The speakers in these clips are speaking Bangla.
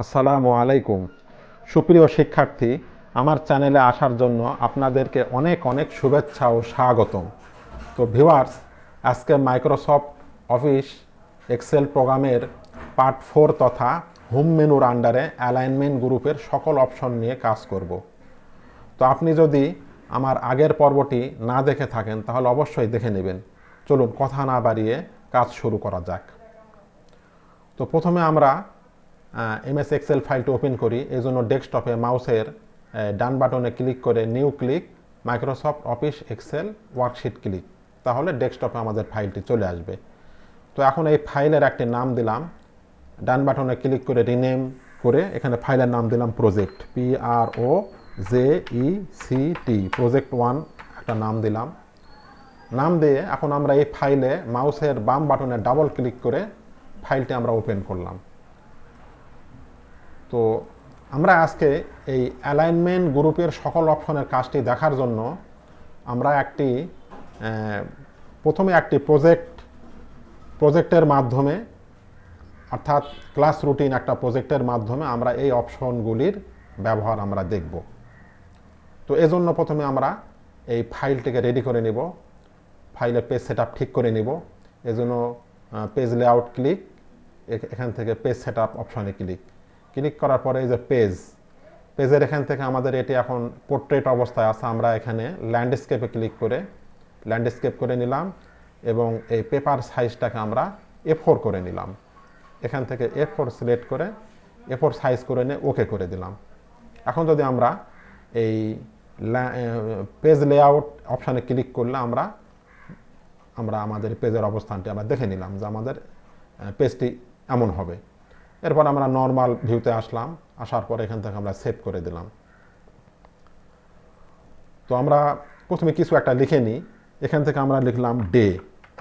আসসালামু আলাইকুম। সুপ্রিয় শিক্ষার্থী, আমার চ্যানেলে আসার জন্য আপনাদেরকে অনেক অনেক শুভেচ্ছা ও স্বাগতম। তো ভিউয়ার্স, আজকে মাইক্রোসফট অফিস এক্সেল প্রোগ্রামের পার্ট 4 তথা হোম মেনুর আন্ডারে অ্যালাইনমেন্ট গ্রুপের সকল অপশন নিয়ে কাজ করব। তো আপনি যদি আমার আগের পর্বটি না দেখে থাকেন তাহলে অবশ্যই দেখে নেবেন। চলুন কথা না বাড়িয়ে কাজ শুরু করা যাক। তো প্রথমে আমরা এমএস এক্সেল ফাইলটি ওপেন করি। এই জন্য ডেস্কটপে মাউসের ডান বাটনে ক্লিক করে new click Microsoft Office Excel worksheet click, তাহলে ডেস্কটপে আমাদের ফাইলটি চলে আসবে। তো এখন এই ফাইলের একটি নাম দিলাম, ডান বাটনে ক্লিক করে রিনেম করে এখানে ফাইলের নাম দিলাম প্রজেক্ট, PROJECT, প্রজেক্ট 1 একটা নাম দিলাম। নাম দিয়ে এখন আমরা এই ফাইলে মাউসের বাম বাটনে ডাবল ক্লিক করে ফাইলটি আমরা ওপেন করলাম। তো আমরা আজকে এই অ্যালাইনমেন্ট গ্রুপের সকল অপশনের কাজটি দেখার জন্য আমরা প্রথমে একটি প্রজেক্টের মাধ্যমে, অর্থাৎ ক্লাস রুটিন একটা প্রজেক্টের মাধ্যমে আমরা এই অপশনগুলির ব্যবহার আমরা দেখব। তো এজন্য প্রথমে আমরা এই ফাইলটিকে রেডি করে নিব, ফাইলের পেজ সেটআপ ঠিক করে নিব। এজন্য পেজ লেআউট ক্লিক, এখান থেকে পেজ সেটআপ অপশনে ক্লিক করার পরে এই যে পেজের এখান থেকে আমাদের এটি এখন পোর্ট্রেট অবস্থায় আছে। আমরা এখানে ল্যান্ডস্কেপে ক্লিক করে ল্যান্ডস্কেপ করে নিলাম এবং এই পেপার সাইজটাকে আমরা A4 করে নিলাম। এখান থেকে A4 সিলেক্ট করে A4 সাইজ করে নিয়ে ওকে করে দিলাম। এখন যদি আমরা এই পেজ লেআউট অপশানে ক্লিক করলে আমরা আমাদের পেজের অবস্থানটি আমরা দেখে নিলাম যে আমাদের পেজটি এমন হবে। এরপর আমরা নর্মাল ভিউতে আসলাম, আসার পর এখান থেকে আমরা সেভ করে দিলাম। তো আমরা প্রথমে কিছু একটা লিখে নিই। এখান থেকে আমরা লিখলাম ডে,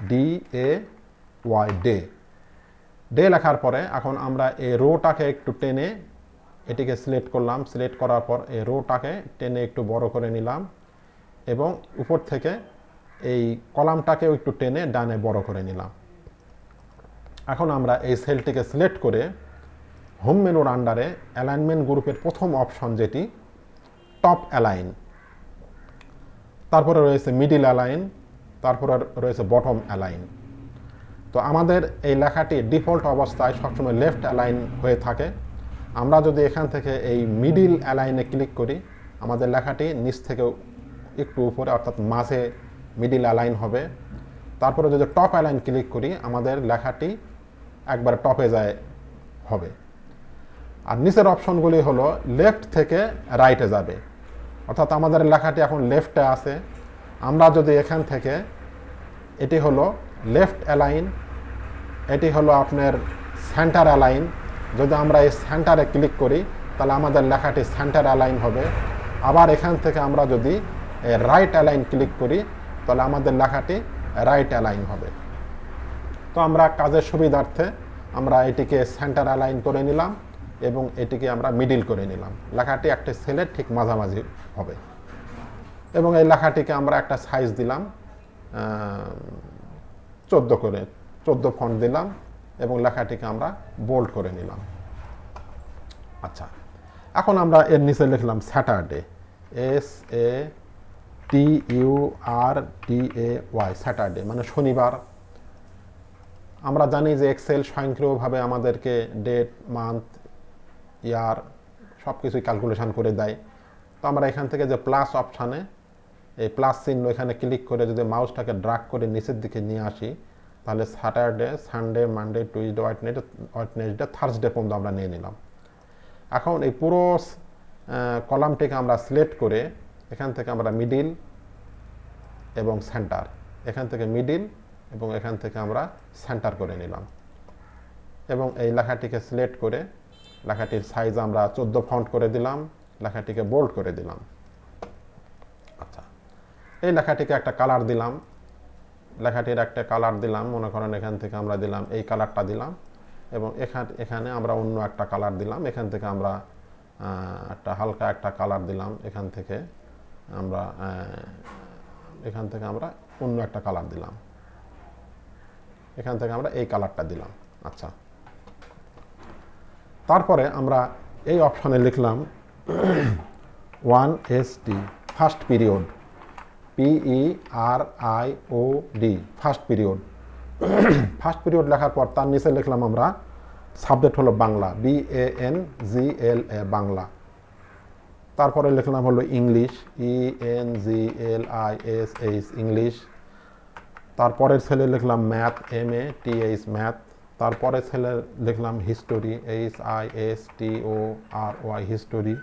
DAY, ডে লেখার পরে এখন আমরা এই রোটাকে একটু টেনে এটিকে সিলেক্ট করলাম। সিলেক্ট করার পর এই রোটাকে টেনে একটু বড় করে নিলাম এবং উপর থেকে এই কলামটাকেও একটু টেনে ডানে বড় করে নিলাম। এখন আমরা এই সেলটিকে সিলেক্ট করে হোম মেনুর আন্ডারে অ্যালাইনমেন্ট গ্রুপের প্রথম অপশন যেটি টপ অ্যালাইন, তারপরে রয়েছে মিডিল অ্যালাইন, তারপরে রয়েছে বটম অ্যালাইন। তো আমাদের এই লেখাটি ডিফল্ট অবস্থায় সবসময় লেফট অ্যালাইন হয়ে থাকে। আমরা যদি এখান থেকে এই মিডিল অ্যালাইনে ক্লিক করি, আমাদের লেখাটি নিচ থেকে একটু উপরে অর্থাৎ মাঝে মিডিল অ্যালাইন হবে। তারপরে যদি টপ অ্যালাইন ক্লিক করি, আমাদের লেখাটি একবার টপে হবে। আর নিচের অপশনগুলি হলো লেফট থেকে রাইটে যাবে, অর্থাৎ আমাদের লেখাটি এখন লেফটে আছে। আমরা যদি এখান থেকে, এটি হলো লেফট অ্যালাইন, এটি হলো আপনার সেন্টার অ্যালাইন। যদি আমরা এই সেন্টারে ক্লিক করি তাহলে আমাদের লেখাটি সেন্টার অ্যালাইন হবে। আবার এখান থেকে আমরা যদি রাইট অ্যালাইন ক্লিক করি তাহলে আমাদের লেখাটি রাইট অ্যালাইন হবে। তো আমরা কাজের সুবিধার্থে আমরা এটিকে সেন্টার অ্যালাইন করে নিলাম এবং এটিকে আমরা মিডিল করে নিলাম। লেখাটি একটা সেলের ঠিক মাঝামাঝি হবে এবং এই লেখাটিকে আমরা একটা সাইজ দিলাম 14 ফন্ট দিলাম এবং লেখাটিকে আমরা বোল্ড করে নিলাম। আচ্ছা, এখন আমরা এর নিচে লিখলাম স্যাটারডে, SATURDAY, স্যাটারডে মানে শনিবার। আমরা জানি যে এক্সেল স্বয়ংক্রিয়ভাবে আমাদেরকে ডেট, মান্থ, ইয়ার সব কিছুই ক্যালকুলেশন করে দেয়। তো আমরা এখান থেকে যে প্লাস অপশানে এই প্লাস চিহ্ন এখানে ক্লিক করে যদি মাউসটাকে ড্রাগ করে নিচের দিকে নিয়ে আসি তাহলে Saturday, Sunday, Monday, Tuesday, Wednesday, Thursday পর্যন্ত আমরা নিয়ে নিলাম। এখন এই পুরো কলামটিকে আমরা সিলেক্ট করে এখান থেকে আমরা মিডিল এবং সেন্টার, এখান থেকে মিডিল এবং এখান থেকে আমরা সেন্টার করে নিলাম এবং এই লেখাটিকে সিলেক্ট করে লেখাটির সাইজ আমরা 14 ফন্ট করে দিলাম, লেখাটিকে বোল্ড করে দিলাম। আচ্ছা, এই লেখাটিকে একটা কালার দিলাম, লেখাটির একটা কালার দিলাম, মনে করেন এখান থেকে আমরা দিলাম এই কালারটা দিলাম এবং এখানে আমরা অন্য একটা কালার দিলাম। এখান থেকে আমরা একটা হালকা একটা কালার দিলাম, এখান থেকে আমরা অন্য একটা কালার দিলাম, এখান থেকে আমরা এই কালারটা দিলাম। আচ্ছা, তারপরে আমরা এই অপশনে লিখলাম 1ST first period, PERIOD first period. First period লেখার পর তার নিচে লিখলাম আমরা সাবজেক্ট হলো বাংলা, BANGLA বাংলা। তারপরে লিখলাম হলো ইংলিশ, ENGLISH ইংলিশ। তারপরের সেলে লিখলাম ম্যাথ, MATH ম্যাথ। তারপরে সেলে লিখলাম হিস্টোরি, HISTORY হিস্টোরি।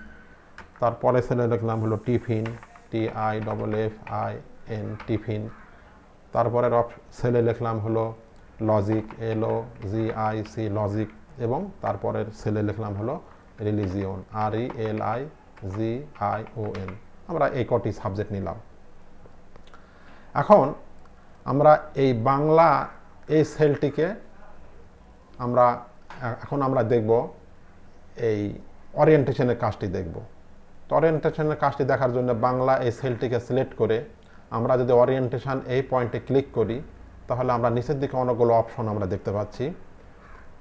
তারপরে সেলে লিখলাম হলো টিফিন, TIFFIN টিফিন। তারপরের সেলে লিখলাম হলো লজিক, LOGIC লজিক। এবং তারপরের সেলে লিখলাম হলো রিলিজিয়ন, RELIGION। আমরা এই কটি সাবজেক্ট নিলাম। এখন আমরা এই বাংলা এই সেলটিকে আমরা দেখব এই ওরিয়েন্টেশনের কাজটি দেখব। তো ওরিয়েন্টেশনের কাজটি দেখার জন্য বাংলা এই সেলটিকে সিলেক্ট করে আমরা যদি ওরিয়েন্টেশন এই পয়েন্টে ক্লিক করি, তাহলে আমরা নিচের দিকে অনেকগুলো অপশন আমরা দেখতে পাচ্ছি।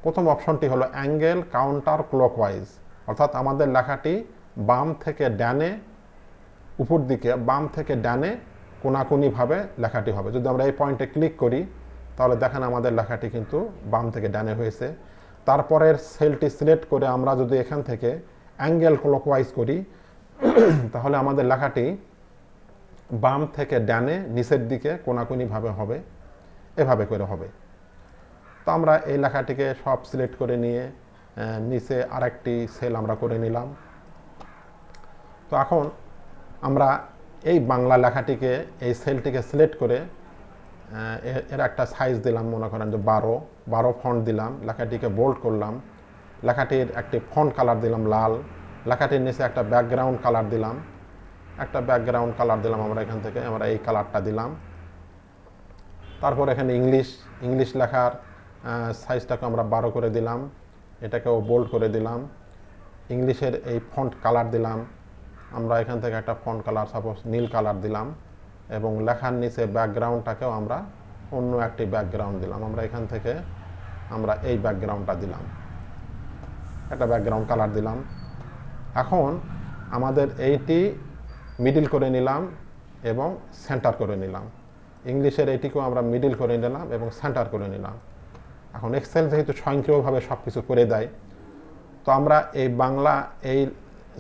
প্রথম অপশনটি হলো অ্যাঙ্গেল কাউন্টার ক্লকওয়াইজ, অর্থাৎ আমাদের লেখাটি বাম থেকে ডানে, উপর দিকে বাম থেকে ডানে কোনাকুনিভাবে লেখাটি হবে। যদি আমরা এই পয়েন্টে ক্লিক করি, তাহলে দেখেন আমাদের লেখাটি কিন্তু বাম থেকে ডানে হয়েছে। তারপরের সেলটি সিলেক্ট করে আমরা যদি এখান থেকে অ্যাঙ্গেল ক্লকওয়াইজ করি, তাহলে আমাদের লেখাটি বাম থেকে ডানে নিচের দিকে কোনাকুনিভাবে হবে, এভাবে করে হবে। তো আমরা এই লেখাটিকে সব সিলেক্ট করে নিয়ে নিচে আরেকটি সেল আমরা করে নিলাম। তো এখন আমরা এই বাংলা লেখাটিকে এই সেলটিকে সিলেক্ট করে এর একটা সাইজ দিলাম, মনে করেন যে 12 ফন্ট দিলাম, লেখাটিকে বোল্ড করলাম, লেখাটির একটি ফন্ট কালার দিলাম লাল, লেখাটির নিচে একটা ব্যাকগ্রাউন্ড কালার দিলাম, আমরা এখান থেকে আমরা এই কালারটা দিলাম। তারপর এখানে ইংলিশ লেখার সাইজটাকে আমরা 12 করে দিলাম, এটাকেও বোল্ড করে দিলাম। ইংলিশের এই ফন্ট কালার দিলাম, আমরা এখান থেকে একটা ফন্ট কালার সাপোজ নীল কালার দিলাম, এবং লেখার নিচে ব্যাকগ্রাউন্ডটাকেও আমরা অন্য একটি ব্যাকগ্রাউন্ড দিলাম। আমরা এখান থেকে আমরা এই ব্যাকগ্রাউন্ডটা দিলাম, একটা ব্যাকগ্রাউন্ড কালার দিলাম। এখন আমাদের এইটি মিডিল করে নিলাম এবং সেন্টার করে নিলাম। ইংলিশের এইটিকেও আমরা মিডিল করে নিলাম এবং সেন্টার করে নিলাম। এখন এক্সেল যেহেতু স্বয়ংক্রিয়ভাবে সব কিছু করে দেয়, তো আমরা এই বাংলা এই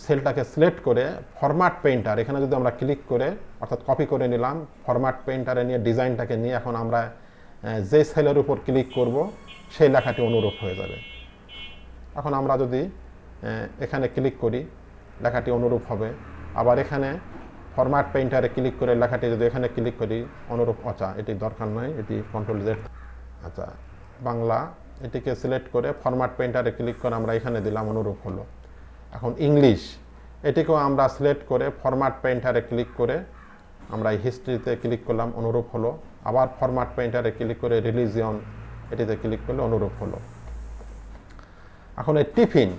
সেলটাকে সিলেক্ট করে ফরম্যাট পেইন্টার এখানে যদি আমরা ক্লিক করে অর্থাৎ কপি করে নিলাম, ফরম্যাট পেইন্টারে নিয়ে ডিজাইনটাকে নিয়ে এখন আমরা যে সেলের উপর ক্লিক করব সেই লেখাটি অনুরূপ হয়ে যাবে। এখন আমরা যদি এখানে ক্লিক করি, লেখাটি অনুরূপ হবে। আবার এখানে ফরম্যাট পেইন্টারে ক্লিক করে লেখাটি যদি এখানে ক্লিক করি অনুরূপ, এটি দরকার নয়, এটি কন্ট্রোল জেড। আচ্ছা, বাংলা এটিকে সিলেক্ট করে ফরম্যাট পেইন্টারে ক্লিক করে আমরা এখানে দিলাম, অনুরূপ হলো। এখন ইংলিশ এটিকেও আমরা সিলেক্ট করে ফরম্যাট পেইন্টারে ক্লিক করে আমরা এই হিস্ট্রিতে ক্লিক করলাম, অনুরূপ হলো। আবার ফরম্যাট পেইন্টারে ক্লিক করে রিলিজিয়ন এটিতে ক্লিক করলে অনুরূপ হলো। এখন এই টিফিন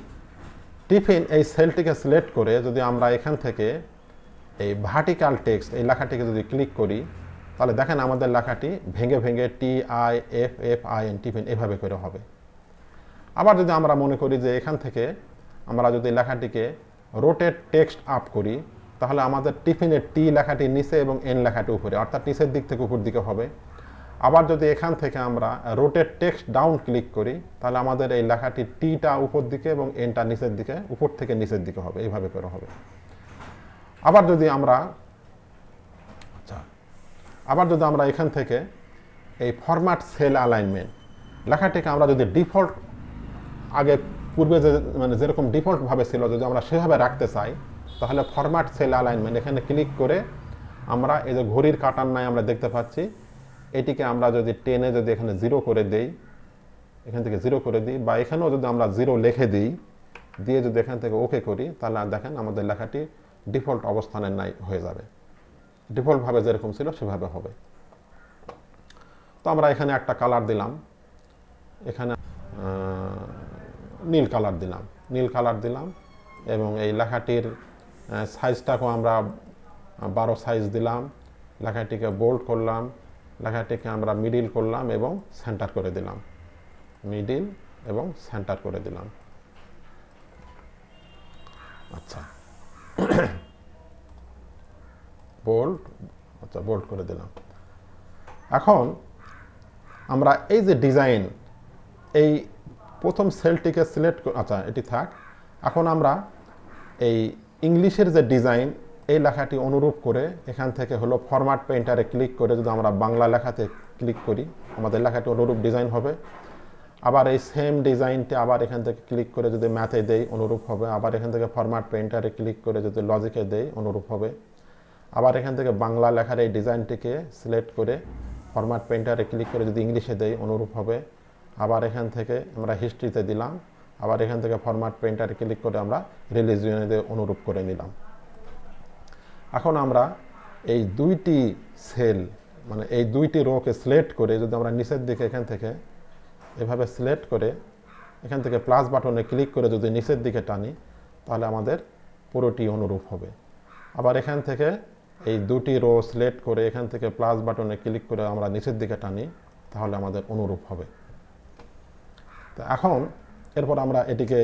এই সেলটিকে সিলেক্ট করে যদি আমরা এখান থেকে এই ভার্টিক্যাল টেক্সট এই লেখাটিকে যদি ক্লিক করি, তাহলে দেখেন আমাদের লেখাটি ভেঙে TIFFIN টিফিন এভাবে করে হবে। আবার যদি আমরা মনে করি যে এখান থেকে আমরা যদি লেখাটিকে রোটেট টেক্সট আপ করি, তাহলে আমাদের টিফিনের টি লেখাটি নিচে এবং এন লেখাটি উপরে, অর্থাৎ নিচের দিক থেকে উপর দিকে হবে। আবার যদি এখান থেকে আমরা রোটেট টেক্সট ডাউন ক্লিক করি, তাহলে আমাদের এই লেখাটি টিটা উপর দিকে এবং এনটা নিচের দিকে, উপর থেকে নিচের দিকে হবে, এইভাবে করে হবে। আবার যদি আমরা এখান থেকে এই ফরম্যাট সেল অ্যালাইনমেন্ট লেখাটিকে আমরা যদি ডিফল্ট আগে পূর্বে যেরকম ডিফল্টভাবে ছিল যদি আমরা সেভাবে রাখতে চাই, তাহলে ফরম্যাট সেল অ্যালাইনমেন্ট এখানে ক্লিক করে আমরা এই যে ঘড়ির কাঁটার নাই আমরা দেখতে পাচ্ছি, এটিকে আমরা যদি টেনে যদি এখানে 0 করে দেই, এখান থেকে 0 করে দিই, বা এখানেও যদি আমরা 0 লিখে দিই, দিয়ে যদি এখান থেকে ওকে করি, তাহলে দেখেন আমাদের লেখাটি ডিফল্ট অবস্থানের নাই হয়ে যাবে, ডিফল্টভাবে যেরকম ছিল সেভাবে হবে। তো আমরা এখানে একটা কালার দিলাম, এখানে নীল কালার দিলাম এবং এই লেখাটির সাইজটাকেও আমরা 12 সাইজ দিলাম, লেখাটিকে বোল্ড করলাম, লেখাটিকে আমরা মিডিল করলাম এবং সেন্টার করে দিলাম, আচ্ছা বোল্ড, আচ্ছা বোল্ড করে দিলাম। এখন আমরা এই যে ডিজাইন, এই প্রথম সেলটিকে সিলেক্ট, আচ্ছা এটি থাক। এখন আমরা এই ইংলিশের যে ডিজাইন, এই লেখাটি অনুরূপ করে এখান থেকে হলো ফরম্যাট পেইন্টারে ক্লিক করে যদি আমরা বাংলা লেখাতে ক্লিক করি, আমাদের লেখাটি অনুরূপ ডিজাইন হবে। আবার এই সেম ডিজাইনটি আবার এখান থেকে ক্লিক করে যদি ম্যাথে দেই অনুরূপ হবে। আবার এখান থেকে ফরম্যাট পেইন্টারে ক্লিক করে যদি লজিকে দেই অনুরূপ হবে। আবার এখান থেকে বাংলা লেখার এই ডিজাইনটিকে সিলেক্ট করে ফরম্যাট পেইন্টারে ক্লিক করে যদি ইংলিশে দেই অনুরূপ হবে। আবার এখান থেকে আমরা হিস্ট্রিতে দিলাম। আবার এখান থেকে ফরম্যাট পেইন্টারে ক্লিক করে আমরা রিলিজিয়নে দিয়ে অনুরূপ করে নিলাম। এখন আমরা এই দুইটি সেল, মানে এই দুইটি রোকে সিলেক্ট করে যদি আমরা নিচের দিকে এখান থেকে এভাবে সিলেক্ট করে এখান থেকে প্লাস বাটনে ক্লিক করে যদি নিচের দিকে টানি, তাহলে আমাদের পুরোটি অনুরূপ হবে। আবার এখান থেকে এই দুটি রো সিলেক্ট করে এখান থেকে প্লাস বাটনে ক্লিক করে আমরা নিচের দিকে টানি, তাহলে আমাদের অনুরূপ হবে। তো এখন এরপর আমরা এটিকে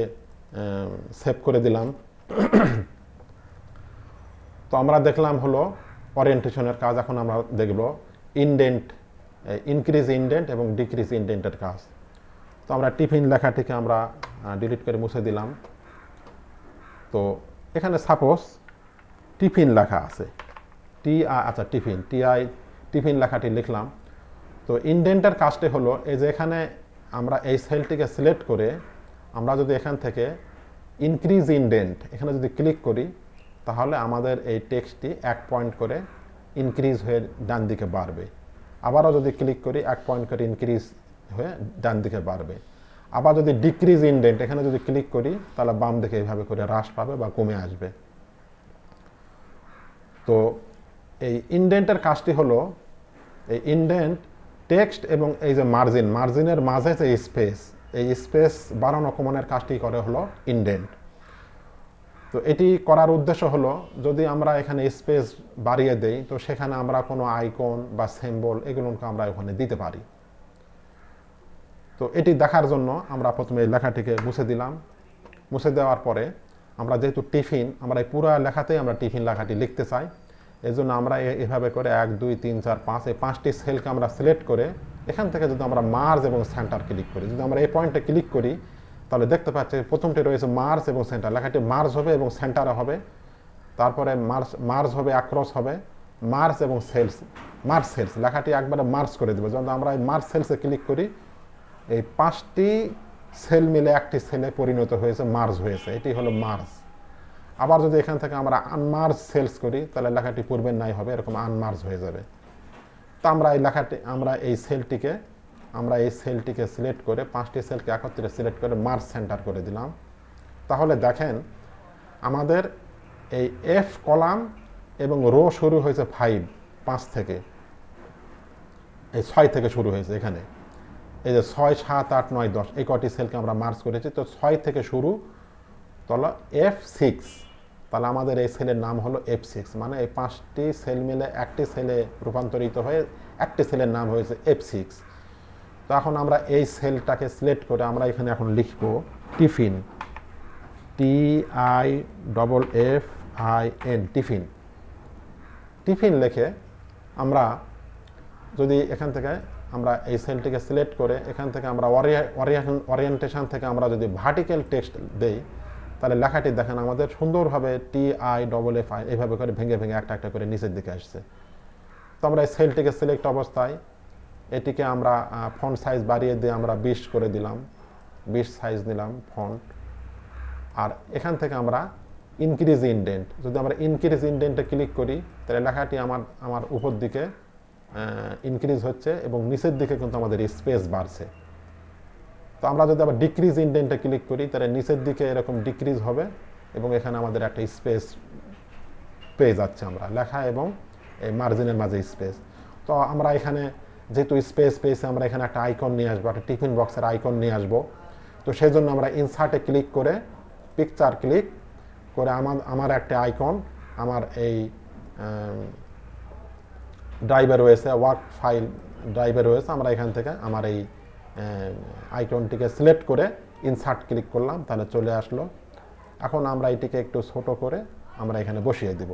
সেভ করে দিলাম। তো আমরা দেখলাম হলো ওরিয়েন্টেশনের কাজ। এখন আমরা দেখব ইনডেন্ট, ইনক্রিজ ইনডেন্ট এবং ডিক্রিজ ইনডেন্টের কাজ। তো আমরা টিফিন লেখাটিকে আমরা ডিলিট করে মুছে দিলাম। তো এখানে সাপোজ টিফিন লেখা আছে, আচ্ছা টিফিন লেখাটি লিখলাম। তো ইনডেন্টের কাজটি হলো এই যে এখানে আমরা এই সেলটিকে সিলেক্ট করে আমরা যদি এখান থেকে ইনক্রিজ ইনডেন্ট এখানে যদি ক্লিক করি, তাহলে আমাদের এই টেক্সটটি 1 পয়েন্ট করে ইনক্রিজ হয়ে ডান দিকে বাড়বে। আবারও যদি ক্লিক করি 1 পয়েন্ট করে ইনক্রিজ হয়ে ডান দিকে বাড়বে। আবার যদি ডিক্রিজ ইনডেন্ট এখানে যদি ক্লিক করি, তাহলে বাম দিকে এইভাবে করে হ্রাস পাবে বা কমে আসবে। তো এই ইনডেন্টের কাজটি হলো এই ইনডেন্ট টেক্সট এবং এই যে মার্জিনের মাঝে যে স্পেস, এই স্পেস বাড়ানো কমানোর কাজটি করে হলো ইনডেন্ট। তো এটি করার উদ্দেশ্য হলো যদি আমরা এখানে স্পেস বাড়িয়ে দেই, তো সেখানে আমরা কোনো আইকন বা সিম্বল এগুলোকে আমরা ওখানে দিতে পারি। তো এটি দেখার জন্য আমরা প্রথমে এই লেখাটিকে মুছে দিলাম। মুছে দেওয়ার পরে আমরা যেহেতু টিফিন, আমরা এই পুরো লেখাতেই আমরা টিফিন লেখাটি লিখতে চাই, এই জন্য আমরা এভাবে করে 1 2 3 4 5 এই 5টি সেলকে আমরা সিলেক্ট করে এখান থেকে যদি আমরা মার্জ এবং সেন্টার ক্লিক করি, যদি আমরা এই পয়েন্টে ক্লিক করি, তাহলে দেখতে পাচ্ছি প্রথমটি রয়েছে মার্জ এবং সেন্টার, লেখাটি মার্জ হবে এবং সেন্টারে হবে। তারপরে মার্জ হবে, অ্যাক্রস হবে, মার্জ এবং মার্জ সেলস লেখাটি একবারে মার্জ করে দেবে। যখন আমরা এই মার্জ সেলসে ক্লিক করি, এই 5টি সেল মিলে একটি সেলে পরিণত হয়েছে, মার্জ হয়েছে, এটি হলো মার্জ। আবার যদি এখান থেকে আমরা আনমার্জ সেলস করি, তাহলে লেখাটি পূর্বের নাই হবে, এরকম আনমার্জ হয়ে যাবে। তো আমরা এই সেলটিকে সিলেক্ট করে 5টি সেলকে একত্রে সিলেক্ট করে মার্জ সেন্টার করে দিলাম। তাহলে দেখেন আমাদের এই এফ কলাম এবং রো শুরু হয়েছে 5 থেকে, এই 6 থেকে শুরু হয়েছে। এখানে এই যে 6 7 8 9 10 এই কটি সেলকে আমরা মার্জ করেছি। তো 6 থেকে শুরু, তাহলে F6, তাহলে আমাদের এই সেলের নাম হলো F6, মানে এই 5টি সেল মিলে একটি সেলে রূপান্তরিত হয়ে একটি সেলের নাম হয়েছে F6। তো এখন আমরা এই সেলটাকে সিলেক্ট করে আমরা এখানে এখন লিখব টিফিন, TIFFIN, টিফিন লিখে আমরা যদি এখান থেকে আমরা এই সেলটিকে সিলেক্ট করে এখান থেকে আমরা ওরিয়েন্টেশন থেকে আমরা যদি ভার্টিক্যাল টেক্সট দেই, তাহলে লেখাটি দেখেন আমাদের সুন্দরভাবে TIFFI এইভাবে করে ভেঙে ভেঙে একটা একটা করে নিচের দিকে আসছে। তো আমরা এই সেলটিকে সিলেক্ট অবস্থায় এটিকে আমরা ফন্ট সাইজ বাড়িয়ে দিয়ে আমরা 20 করে দিলাম, 20 সাইজ নিলাম ফন্ট। আর এখান থেকে আমরা ইনক্রিজ ইনডেন্ট, যদি আমরা ইনক্রিজ ইনডেন্টে ক্লিক করি, তাহলে লেখাটি আমার উপর দিকে ইনক্রিজ হচ্ছে এবং নিচের দিকে কিন্তু আমাদের স্পেস বাড়ছে। তো আমরা যদি আবার ডিক্রিজ ইনডেন্টে ক্লিক করি, তাহলে নিচের দিকে এরকম ডিক্রিজ হবে এবং এখানে আমাদের একটা স্পেস পেয়ে যাচ্ছে আমরা লেখা এবং এই মার্জিনের মাঝে স্পেস। তো আমরা এখানে যেহেতু স্পেস পেয়েছি, আমরা এখানে একটা আইকন নিয়ে আসবো, একটা টিফিন বক্সের আইকন নিয়ে আসবো। তো সেই জন্য আমরা ইনসার্টে ক্লিক করে পিকচার ক্লিক করে আমার একটা আইকন আমার এই ড্রাইভে রয়েছে, ওয়ার্ক ফাইল ড্রাইভে রয়েছে, আমরা এখান থেকে আমার এই আইকনটিকে সিলেক্ট করে ইনসার্ট ক্লিক করলাম, তাহলে চলে আসলো। এখন আমরা এটিকে একটু ছোট করে আমরা এখানে বসিয়ে দিব।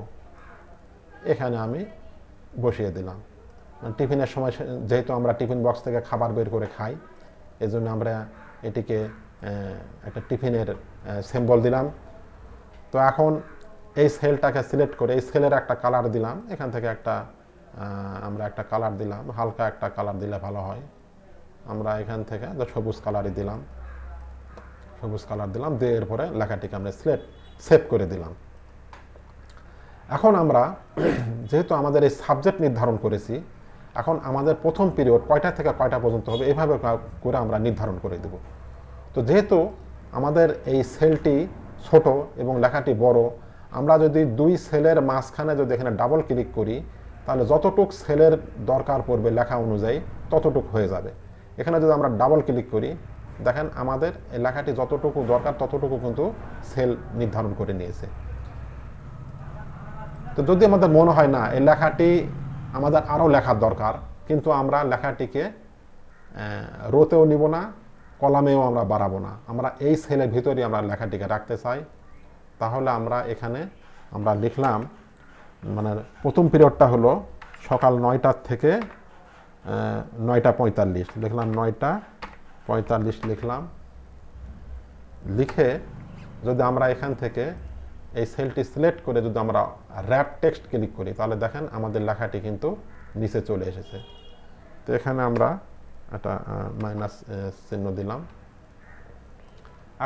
এখানে আমি বসিয়ে দিলাম। টিফিনের সময় যেহেতু আমরা টিফিন বক্স থেকে খাবার বের করে খাই, এজন্য আমরা এটিকে একটা টিফিনের সিম্বল দিলাম। তো এখন এই সেলটাকে সিলেক্ট করে এই সেলের একটা কালার দিলাম, এখান থেকে আমরা একটা কালার দিলাম, হালকা একটা কালার দিলে ভালো হয়। আমরা এখান থেকে সবুজ কালারই দিলাম, সবুজ কালার দিলাম, দিয়ে এরপরে লেখাটিকে আমরা সেভ করে দিলাম। এখন আমরা যেহেতু আমাদের এই সাবজেক্ট নির্ধারণ করেছি, এখন আমাদের প্রথম পিরিয়ড কয়টা থেকে কয়টা পর্যন্ত হবে এইভাবে করে আমরা নির্ধারণ করে দেব। তো যেহেতু আমাদের এই সেলটি ছোট এবং লেখাটি বড়, আমরা যদি দুই সেলের মাঝখানে যদি এখানে ডাবল ক্লিক করি, তাহলে যতটুক সেলের দরকার পড়বে লেখা অনুযায়ী ততটুক হয়ে যাবে। এখানে যদি আমরা ডাবল ক্লিক করি, দেখেন আমাদের এই লেখাটি যতটুকু দরকার ততটুকু কিন্তু সেল নির্ধারণ করে নিয়েছে। তো যদি আমাদের মনে হয় না এই লেখাটি আমাদের আরও লেখার দরকার, কিন্তু আমরা লেখাটিকে রোতেও নিব না, কলামেও আমরা বাড়াবো না, আমরা এই সেলের ভিতরেই আমরা লেখাটিকে রাখতে চাই, তাহলে আমরা এখানে আমরা লিখলাম, মানে প্রথম পিরিয়ডটা হলো সকাল 9টা থেকে 9টা 45 লিখলাম, 9টা 45 লিখলাম। লিখে যদি আমরা এখান থেকে এই সেলটি সিলেক্ট করে যদি আমরা র্যাপ টেক্সট ক্লিক করি, তাহলে দেখেন আমাদের লেখাটি কিন্তু নিচে চলে এসেছে। তো এখানে আমরা একটা মাইনাস চিহ্ন দিলাম।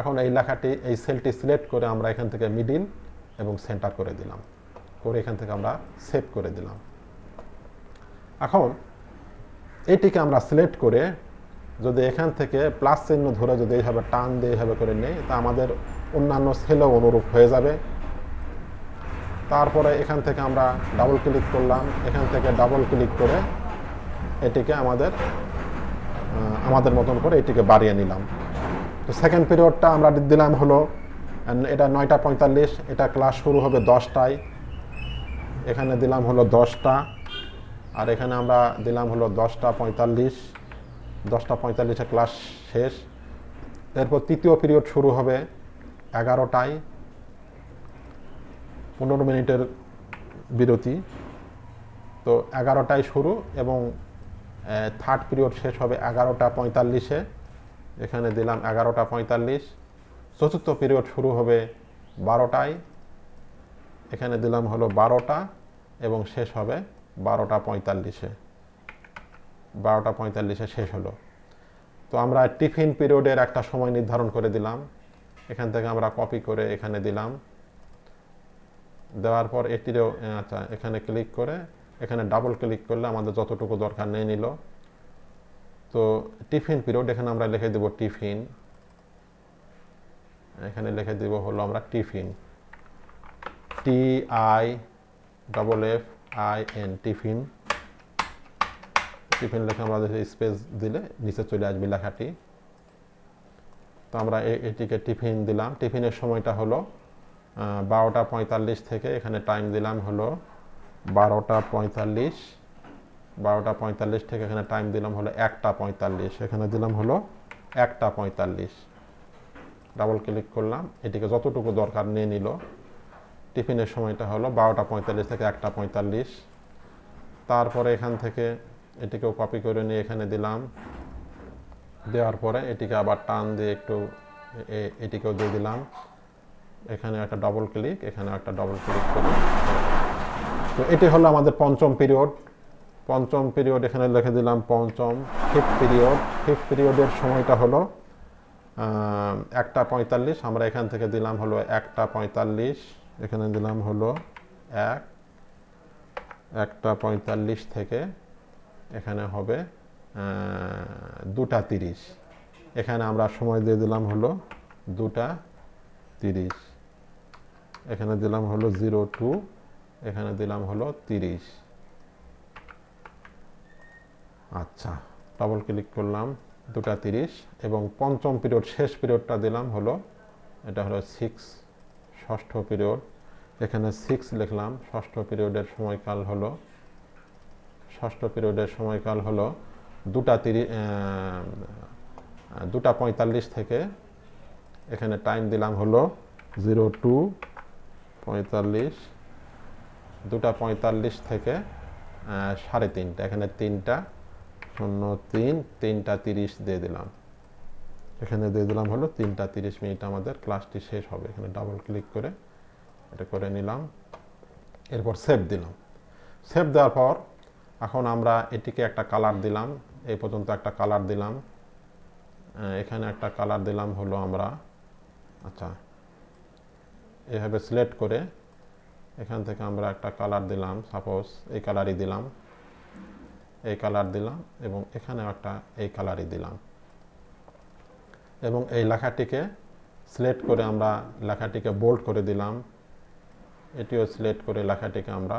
এখন এই লেখাটি এই সেলটি সিলেক্ট করে আমরা এখান থেকে মিডিল এবং সেন্টার করে দিলাম, করে এখান থেকে আমরা সেভ করে দিলাম। এখন এইটিকে আমরা সিলেক্ট করে যদি এখান থেকে প্লাস চিহ্ন ধরে যদি এইভাবে টান দিয়ে এইভাবে করে নেই, তা আমাদের অন্যান্য সেলও অনুরূপ হয়ে যাবে। তারপরে এখান থেকে আমরা ডাবল ক্লিক করলাম, এখান থেকে ডাবল ক্লিক করে এটিকে আমাদের মতন করে এটিকে বাড়িয়ে নিলাম। তো সেকেন্ড পিরিয়ডটা আমরা দিলাম হলো, এটা 9টা 45, এটা ক্লাস শুরু হবে 10টায়, এখানে দিলাম হলো 10টা, আর এখানে আমরা দিলাম হলো 10টা 45, 10টা 45-এ ক্লাস শেষ। এরপর তৃতীয় পিরিয়ড শুরু হবে 11টায়, 15 মিনিটের বিরতি। তো 11টায় শুরু এবং থার্ড পিরিয়ড শেষ হবে 11টা 45-এ, এখানে দিলাম 11টা 45। চতুর্থ পিরিয়ড শুরু হবে 12টায়, এখানে দিলাম হলো 12টা এবং শেষ হবে 12টা 45-এ, 12টা 45-এ শেষ হলো। তো আমরা টিফিন পিরিয়ডের একটা সময় নির্ধারণ করে দিলাম, এখান থেকে আমরা কপি করে এখানে দিলাম, দেওয়ার পর এটিরও আচ্ছা এখানে ক্লিক করে এখানে ডাবল ক্লিক করলে আমাদের যতটুকু দরকার নিয়ে নিল। তো টিফিন পিরিয়ড এখানে আমরা লিখে দেব টিফিন, এখানে লিখে দেব হলো আমরা টিফিন, TIFFIN টিফিন। টিফিন লিখে আমরা স্পেস দিলে নিচে চলে আসবে লেখাটি। তো আমরা এটিকে টিফিন দিলাম। টিফিনের সময়টা হলো 12টা 45 থেকে এখানে টাইম দিলাম হলো 12টা 45, 12টা 45 থেকে এখানে টাইম দিলাম হলো 1টা 45, এখানে দিলাম হলো 1টা 45। ডাবল ক্লিক করলাম, এটিকে যতটুকু দরকার নিয়ে নিল। টিফিনের সময়টা হলো 12টা 45 থেকে 1টা 45। তারপরে এখান থেকে এটিকেও কপি করে নিয়ে এখানে দিলাম, দেওয়ার পরে এটিকে আবার টান দিয়ে একটু এটিকেও দিয়ে দিলাম, এখানে একটা ডবল ক্লিক, এখানে একটা ডবল ক্লিক করে। তো এটি হলো আমাদের পঞ্চম পিরিয়ড। পঞ্চম পিরিয়ড এখানে লিখে দিলাম পঞ্চম। ফিফথ পিরিয়ড, ফিফথ পিরিয়ডের সময়টা হলো 1টা 45, আমরা এখান থেকে দিলাম হলো 1টা 45, এখানে দিলাম হলো 1টা 45 থেকে এখানে হবে 2টা 30, এখানে আমরা সময় দিয়ে দিলাম হলো 2টা 30, এখানে দিলাম হলো 02, এখানে দিলাম হলো 30। আচ্ছা, ডাবল ক্লিক করলাম, 2টা 30 এবং পঞ্চম পিরিয়ড শেষ পিরিয়ডটা দিলাম হলো, এটা হলো 6, ষষ্ঠ পিরিয়ড, এখানে 6 লিখলাম। ষষ্ঠ পিরিয়ডের সময়কাল হলো, ষষ্ঠ পিরিয়ডের সময়কাল হলো 2টা 45 থেকে এখানে টাইম দিলাম হলো 02:45, 2:45 থেকে 3:30, এখানে 3:03, 3:30 দিয়ে দিলাম, এখানে দিয়ে দিলাম হলো 3:30 আমাদের ক্লাসটি শেষ হবে। এখানে ডাবল ক্লিক করে এটা করে নিলাম, এরপর সেভ দিলাম। সেভ দেওয়ার পর এখন আমরা এটিকে একটা কালার দিলাম, এই পর্যন্ত একটা কালার দিলাম, এখানে একটা কালার দিলাম হলো আমরা, আচ্ছা এভাবে সিলেক্ট করে এখান থেকে আমরা একটা কালার দিলাম, সাপোজ এই কালারই দিলাম, এই কালার দিলাম এবং এখানেও একটা এই কালারই দিলাম এবং এই লেখাটিকে সিলেক্ট করে আমরা লেখাটিকে বোল্ড করে দিলাম, এটিও সিলেক্ট করে লেখাটিকে আমরা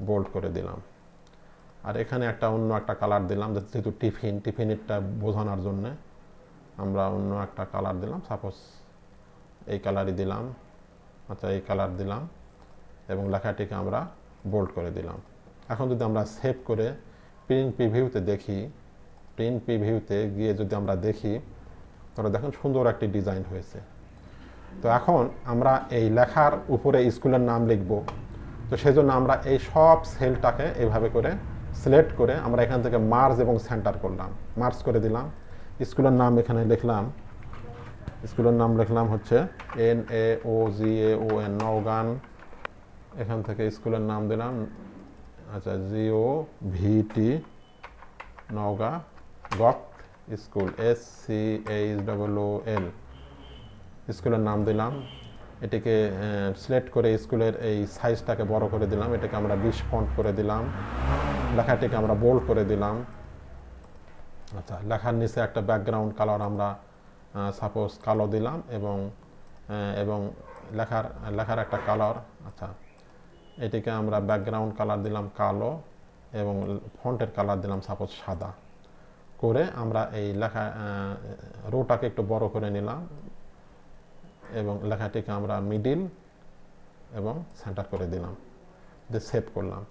বোল্ড করে দিলাম। আর এখানে একটা অন্য একটা কালার দিলাম, যেহেতু টিফিনটা বোঝানোর জন্য আমরা অন্য একটা কালার দিলাম, সাপোজ এই কালারই দিলাম, আচ্ছা এই কালার দিলাম এবং লেখাটিকে আমরা বোল্ড করে দিলাম। এখন যদি আমরা সেভ করে প্রিন্ট প্রিভিউতে দেখি, প্রিন্ট প্রিভিউতে গিয়ে যদি আমরা দেখি তাহলে দেখুন সুন্দর একটি ডিজাইন হয়েছে। তো এখন আমরা এই লেখার উপরে স্কুলের নাম লিখব, তো সেই জন্য আমরা এই সব সেলটাকে এইভাবে করে সিলেক্ট করে আমরা এখান থেকে মার্জ এবং সেন্টার করলাম, মার্জ করে দিলাম। স্কুলের নাম এখানে লিখলাম, স্কুলের নাম লিখলাম হচ্ছে NAOGAON নওগান, এখান থেকে স্কুলের নাম দিলাম, আচ্ছা GOVT নওগাঁ গক স্কুল SCHOOL স্কুলের নাম দিলাম। এটিকে সিলেক্ট করে স্কুলের এই সাইজটাকে বড় করে দিলাম, এটাকে আমরা 20 ফন্ট করে দিলাম, লেখাটিকে আমরা বোল্ড করে দিলাম। আচ্ছা লেখার নিচে একটা ব্যাকগ্রাউন্ড কালার আমরা সাপোজ কালো দিলাম এবং লেখার একটা কালার, আচ্ছা এটিকে আমরা ব্যাকগ্রাউন্ড কালার দিলাম কালো এবং ফন্টের কালার দিলাম সাপোজ সাদা করে আমরা এই লেখা রোটাকে একটু বড় করে নিলাম এবং লেখাটিকে আমরা মিডিল এবং সেন্টার করে দিলাম, দিয়ে সেভ করলাম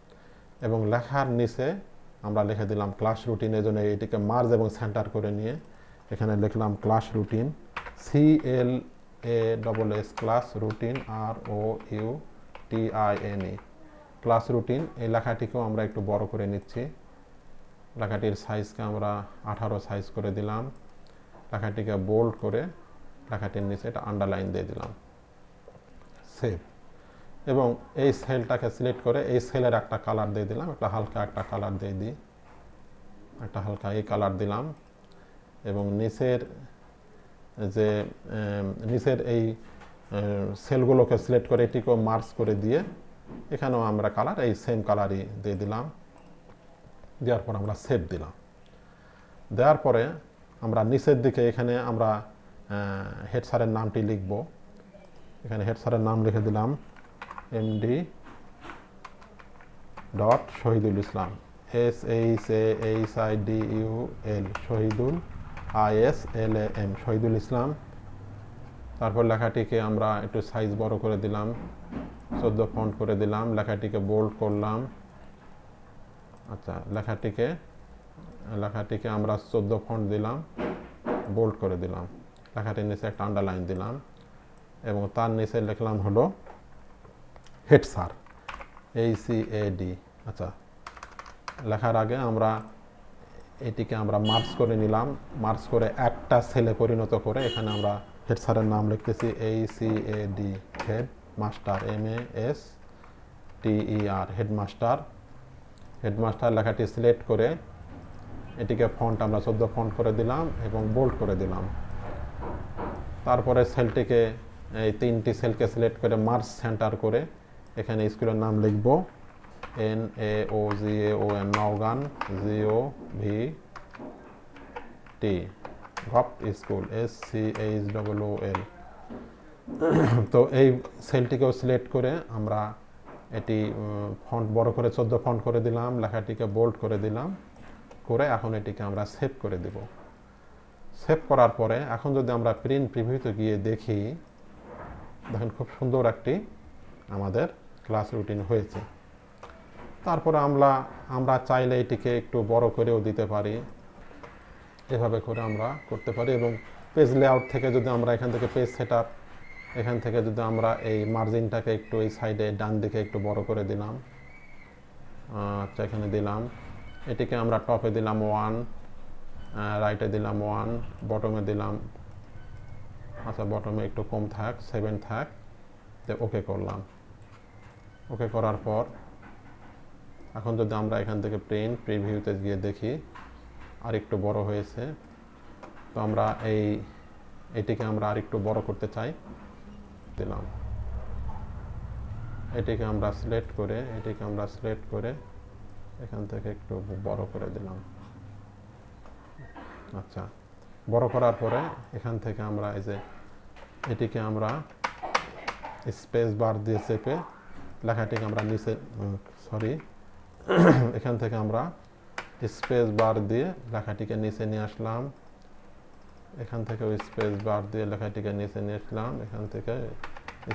এবং লেখার নিচে আমরা লিখে দিলাম ক্লাস রুটিনের জন্য এটিকে মার্জ এবং সেন্টার করে নিয়ে এখানে লিখলাম class routine CLASS class routine ROUTINE class routine. এই লেখাটিকেও আমরা একটু বড় করে নিচ্ছি, লেখাটির সাইজকে আমরা 18 সাইজ করে দিলাম, লেখাটিকে বোল্ড করে লেখাটির নিচে এটা আন্ডারলাইন দিয়ে দিলাম, সেভ। এবং এই সেলটাকে সিলেক্ট করে এই সেলের একটা কালার দিয়ে দিলাম, একটা হালকা একটা কালার দিয়ে দিই, একটা হালকা এই কালার দিলাম এবং নিচের এই সেলগুলোকে সিলেক্ট করে এটিকেও মার্জ করে দিয়ে এখানেও আমরা কালার এই সেম কালারই দিয়ে দিলাম, দেওয়ার পর আমরা সেভ দিলাম। দেওয়ার পরে আমরা নিচের দিকে এখানে আমরা হেড স্যারের নামটি লিখব, এখানে হেড স্যারের নাম লিখে দিলাম MD Shahidul Islam SHAHIDUL Shahidul ISLAM Shahidul Islam. তারপর লেখাটিকে আমরা একটু সাইজ বড় করে দিলাম, 14 ফন্ট করে দিলাম, লেখাটিকে বোল্ড করলাম, আচ্ছা লেখাটিকে আমরা 14 ফন্ট দিলাম, বোল্ড করে দিলাম, লেখাটির নিচে একটা আন্ডারলাইন দিলাম এবং তার নিচে লিখলাম হলো হেড স্যার HAD। আচ্ছা লেখার আগে আমরা এটিকে আমরা মার্জ করে নিলাম, মার্জ করে একটা সেলে পরিণত করে এখানে আমরা হেড স্যারের নাম লিখতেছি HAD head master MASTER headmaster. লেখাটি সিলেক্ট করে এটিকে ফন্ট আমরা 14 ফন্ট করে দিলাম এবং বোল্ড করে দিলাম। তারপরে সেলটিকে এই 3টি সেলকে সিলেক্ট করে মার্জ সেন্টার করে এখানে স্কুলের নাম লিখব NAOGAON নওগান GOVT গপ স্কুল SCHOOL। তো এই সেলটিকেও সিলেক্ট করে আমরা এটি ফন্ট বড় করে 14 ফন্ট করে দিলাম, লেখাটিকে বোল্ড করে দিলাম করে এখন এটিকে আমরা সেভ করে দেব। সেভ করার পরে এখন যদি আমরা প্রিন্ট প্রিভিউতে গিয়ে দেখি, দেখেন খুব সুন্দর একটি আমাদের ক্লাস রুটিন হয়েছে। তারপরে আমরা চাইলে এটিকে একটু বড় করেও দিতে পারি, এভাবে করে আমরা করতে পারি এবং পেজ লেআউট থেকে যদি আমরা এখান থেকে পেজ সেটআপ এখান থেকে যদি আমরা এই মার্জিনটাকে একটু এই সাইডে ডান দিকে একটু বড় করে দিলাম, আচ্ছা এখানে দিলাম, এটিকে আমরা টপে দিলাম 1, রাইটে দিলাম 1, বটমে দিলাম, আচ্ছা বটমে একটু কম থাক, 7 থাক, তো ওকে করলাম। ওকে করার পর এখন যদি আমরা এখান থেকে প্রিভিউতে গিয়ে দেখি আর একটু বড় হয়েছে, তো আমরা এটিকে আমরা আর একটু বড় করতে চাই, দিলাম, এটিকে আমরা সিলেক্ট করে এখান থেকে একটু বড় করে দিলাম। আচ্ছা, বড় করার পরে এখান থেকে আমরা এই যে এটিকে আমরা স্পেস বার দিয়ে চেপে লেখাটিকে আমরা নিচে এখান থেকে আমরা স্পেস বার দিয়ে লেখাটিকে নিচে নিয়ে আসলাম, এখান থেকে ওই স্পেস বার দিয়ে লেখাটিকে নিচে নিয়ে আসলাম, এখান থেকে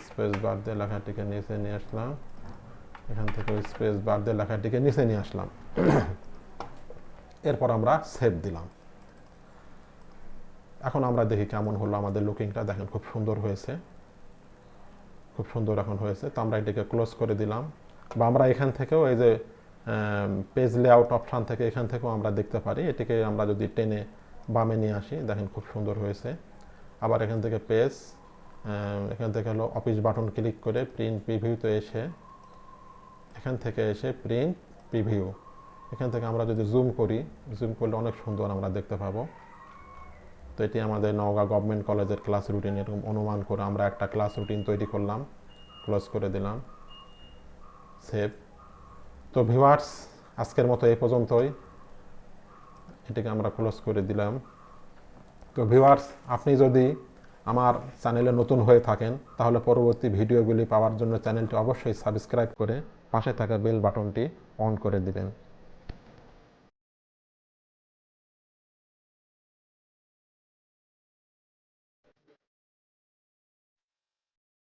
স্পেস বার দিয়ে লেখাটিকে নিচে নিয়ে আসলাম, এখান থেকে ওই স্পেস বার দিয়ে লেখাটিকে নিচে নিয়ে আসলাম। এরপর আমরা সেভ দিলাম। এখন আমরা দেখি কেমন হলো আমাদের লুকিংটা। দেখেন খুব সুন্দর হয়েছে, খুব সুন্দর এখন হয়েছে। তো আমরা এটিকে ক্লোজ করে দিলাম, বা আমরা এখান থেকেও এই যে পেজ লেআউট অপশান থেকে এখান থেকেও আমরা দেখতে পারি। এটিকে আমরা যদি টেনে বামে নিয়ে আসি, দেখেন খুব সুন্দর হয়েছে। আবার এখান থেকে এখান থেকে হলো অফিস বাটন ক্লিক করে প্রিন্ট প্রিভিউতে এসে এখান থেকে এসে প্রিন্ট প্রিভিউ, এখান থেকে আমরা যদি জুম করলে অনেক সুন্দর আমরা দেখতে পাবো। তো এটি আমাদের নওগাঁ গভর্নমেন্ট কলেজের ক্লাস রুটিন, এরকম অনুমান করে আমরা একটা ক্লাস রুটিন তৈরি করলাম, ক্লোজ করে দিলাম, সেভ। তো ভিউয়ার্স, আজকের মতো এই পর্যন্তই, এটিকে আমরা ক্লোজ করে দিলাম। তো ভিউয়ার্স, আপনি যদি আমার চ্যানেলে নতুন হয়ে থাকেন তাহলে পরবর্তী ভিডিওগুলি পাওয়ার জন্য চ্যানেলটি অবশ্যই সাবস্ক্রাইব করে পাশে থাকা বেল বাটনটি অন করে দিবেন।